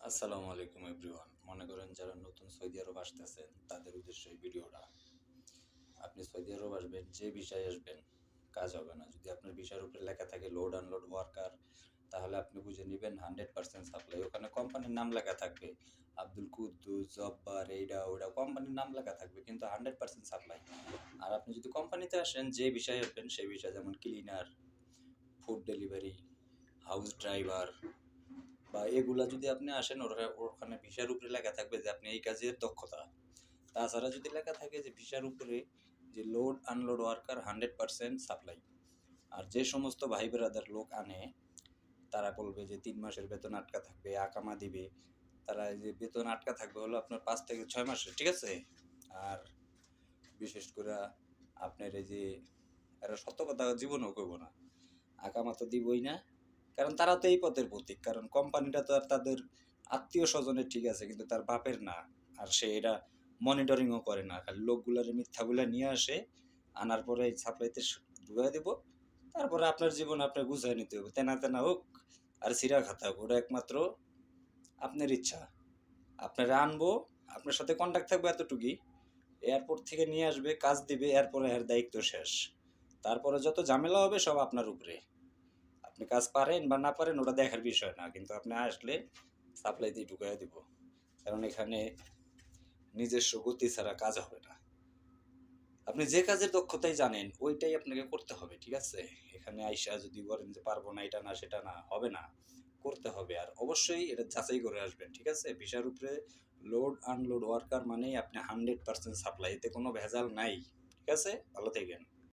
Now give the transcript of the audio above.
আসসালামু আলাইকুম এভরিওয়ান। মনে করেন যারা নতুন সৌদি আরব আসতেছেন তাদের উদ্দেশ্যে এই ভিডিওটা। আপনি সৌদি আরব আসবেন, যে ভিসায় আসবেন কাজ হবে না। যদি আপনার ভিসার উপরে লেখা থাকে লোড আনলোড ওয়ার্কার, তাহলে আপনি বুঝে নিবেন 100% সাপ্লাই। ওখানে কোম্পানির নাম লেখা থাকবে, আব্দুল কুদ্দুস, জব্বার, এইটা ওইটা কোম্পানির নাম লেখা থাকবে, কিন্তু 100% সাপ্লাই। আর আপনি যদি কোম্পানিতে আসেন, যে ভিসায় আসবেন সেই ভিসা, যেমন cleaner, food delivery, house driver বা এগুলা যদি আপনি আসেন, ওখানে ভিসার উপরে লেখা থাকবে যে আপনি এই কাজের দক্ষতা। তাছাড়া যদি লেখা থাকে যে ভিসার উপরে যে লোড আনলোড ওয়ার্কার 100% সাপ্লাই। আর যে সমস্ত ভাই ব্রাদার লোক আনে, তারা বলবে যে 3 মাসের বেতন আটকা থাকবে, আকামা দিবে। তারা এই যে বেতন আটকা থাকবে হলো আপনার 5 থেকে 6 মাসের, ঠিক আছে? আর বিশেষ করে আপনার এই যে, এরা সত্য কথা জীবনেও কইব না, আকামা তো দিবই না। কারণ তারা তো এই পথের প্রতীক, কারণ কোম্পানিটা তো আর তাদের আত্মীয় স্বজনের, ঠিক আছে, কিন্তু তার বাপের না। আর সে এটা মনিটরিংও করে না, খালি লোকগুলার মিথ্যাগুলা নিয়ে আসে, আনার পরে এই সাপ্লাইতে ঢুকাই দেবো। তারপরে আপনার জীবন আপনার গুছাই নিতে হবে, তেনা তেনা হোক আর সিরা খাতা হোক, ওটা একমাত্র আপনার ইচ্ছা। আপনারা আনবো, আপনার সাথে কন্ট্যাক্ট থাকবে এতটুকুই। এয়ারপোর্ট থেকে নিয়ে আসবে, কাজ দিবে, এরপরে এর দায়িত্ব শেষ। তারপরে যত ঝামেলা হবে সব আপনার উপরে। আপনি কাজ পারেন বা না পারেন ওটা দেখার বিষয় না, কিন্তু আপনি আসলে সাপ্লাই দিয়ে ঢুকাই দিব। কারণ এখানে নিজস্ব গতি ছাড়া কাজ হবে না। আপনি যে কাজের দক্ষতাই জানেন ওইটাই আপনাকে করতে হবে, ঠিক আছে? এখানে আইসা যদি বলেন যে পারবো না, এটা না সেটা না, হবে না, করতে হবে। আর অবশ্যই এটা যাচাই করে আসবেন, ঠিক আছে? ভিসার উপরে লোড আনলোড ওয়ার্কার মানেই আপনি 100% সাপ্লাই, এতে কোনো ভেজাল নাই। ঠিক আছে, ভালো থাকেন।